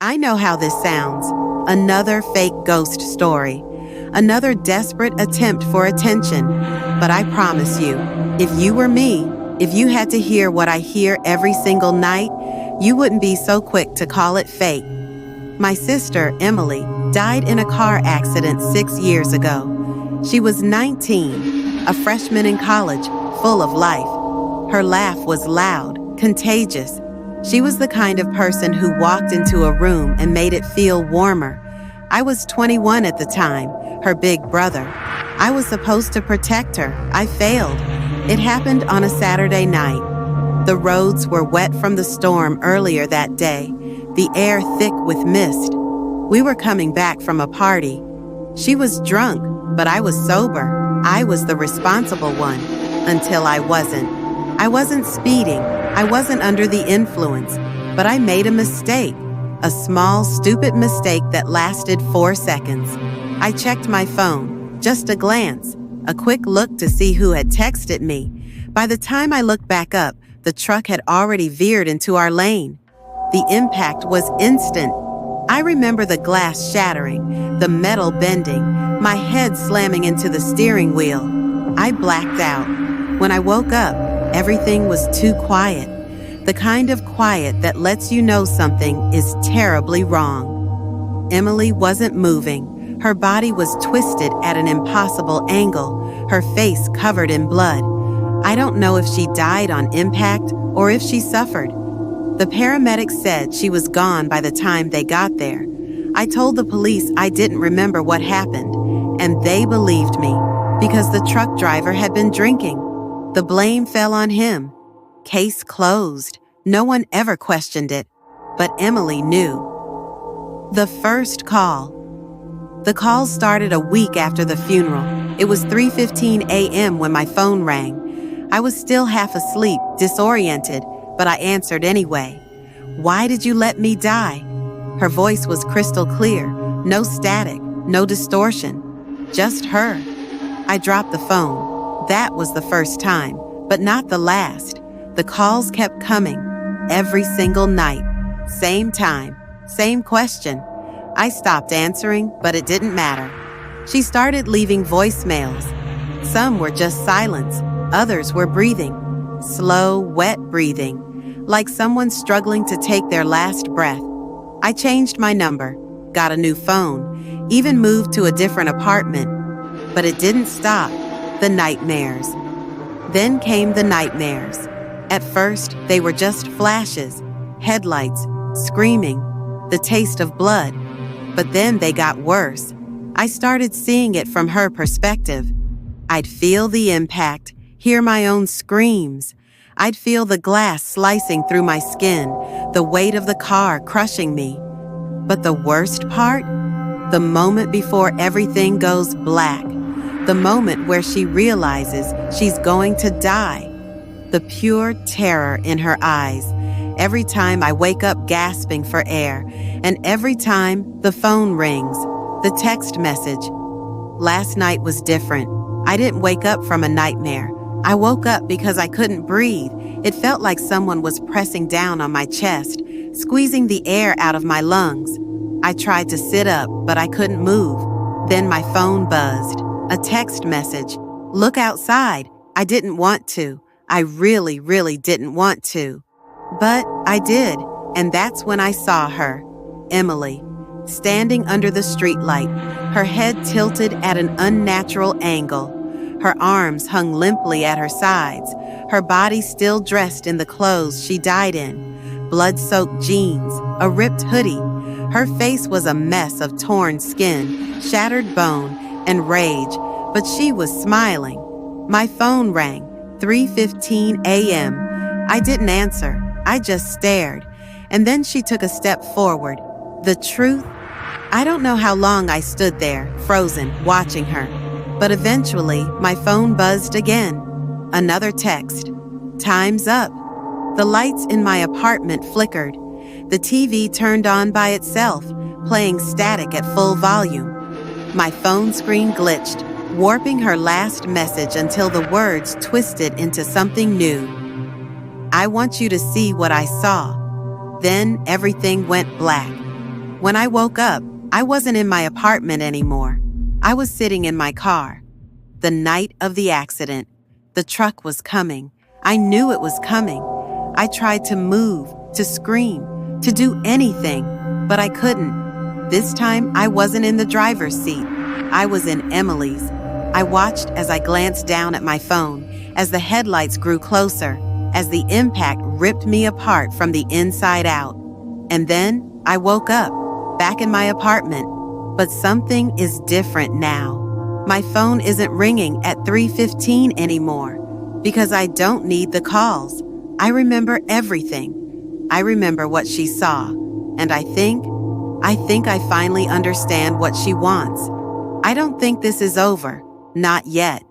I know how this sounds. Another fake ghost story. Another desperate attempt for attention. But I promise you, if you were me, if you had to hear what I hear every single night, you wouldn't be so quick to call it fake. My sister, Emily, died in a car accident 6 years ago. She was 19, a freshman in college, full of life. Her laugh was loud, contagious. She was the kind of person who walked into a room and made it feel warmer. I was 21 at the time, her big brother. I was supposed to protect her. I failed. It happened on a Saturday night. The roads were wet from the storm earlier that day, the air thick with mist. We were coming back from a party. She was drunk, but I was sober. I was the responsible one, until I wasn't. I wasn't speeding. I wasn't under the influence, but I made a mistake. A small, stupid mistake that lasted 4 seconds. I checked my phone, just a glance, a quick look to see who had texted me. By the time I looked back up, the truck had already veered into our lane. The impact was instant. I remember the glass shattering, the metal bending, my head slamming into the steering wheel. I blacked out. When I woke up, everything was too quiet. The kind of quiet that lets you know something is terribly wrong. Emily wasn't moving. Her body was twisted at an impossible angle, her face covered in blood. I don't know if she died on impact or if she suffered. The paramedics said she was gone by the time they got there. I told the police I didn't remember what happened, and they believed me because the truck driver had been drinking. The blame fell on him. Case closed. No one ever questioned it, but Emily knew. The first call. The call started a week after the funeral. It was 3:15 a.m. when my phone rang. I was still half asleep, disoriented, but I answered anyway. "Why did you let me die?" Her voice was crystal clear, no static, no distortion, just her. I dropped the phone. That was the first time, but not the last. The calls kept coming, every single night. Same time, same question. I stopped answering, but it didn't matter. She started leaving voicemails. Some were just silence, others were breathing. Slow, wet breathing, like someone struggling to take their last breath. I changed my number, got a new phone, even moved to a different apartment. But it didn't stop. The nightmares. Then came the nightmares. At first, they were just flashes, headlights, screaming, the taste of blood. But then they got worse. I started seeing it from her perspective. I'd feel the impact, hear my own screams. I'd feel the glass slicing through my skin, the weight of the car crushing me. But the worst part? The moment before everything goes black. The moment where she realizes she's going to die. The pure terror in her eyes. Every time I wake up gasping for air, and every time the phone rings, the text message. Last night was different. I didn't wake up from a nightmare. I woke up because I couldn't breathe. It felt like someone was pressing down on my chest, squeezing the air out of my lungs. I tried to sit up, but I couldn't move. Then my phone buzzed. A text message. "Look outside." I didn't want to. I really, really didn't want to. But I did, and that's when I saw her, Emily, standing under the streetlight, her head tilted at an unnatural angle. Her arms hung limply at her sides, her body still dressed in the clothes she died in, blood-soaked jeans, a ripped hoodie. Her face was a mess of torn skin, shattered bone, and rage, but she was smiling. My phone rang, 3:15 a.m. I didn't answer, I just stared, and then she took a step forward. The truth? I don't know how long I stood there, frozen, watching her. But eventually, my phone buzzed again. Another text. Time's up. The lights in my apartment flickered. The TV turned on by itself, playing static at full volume. My phone screen glitched, warping her last message until the words twisted into something new. "I want you to see what I saw." Then everything went black. When I woke up, I wasn't in my apartment anymore. I was sitting in my car. The night of the accident. The truck was coming. I knew it was coming. I tried to move, to scream, to do anything, but I couldn't. This time, I wasn't in the driver's seat. I was in Emily's. I watched as I glanced down at my phone, as the headlights grew closer, as the impact ripped me apart from the inside out. And then I woke up, back in my apartment. But something is different now. My phone isn't ringing at 3:15 anymore because I don't need the calls. I remember everything. I remember what she saw, and I think I finally understand what she wants. I don't think this is over. Not yet.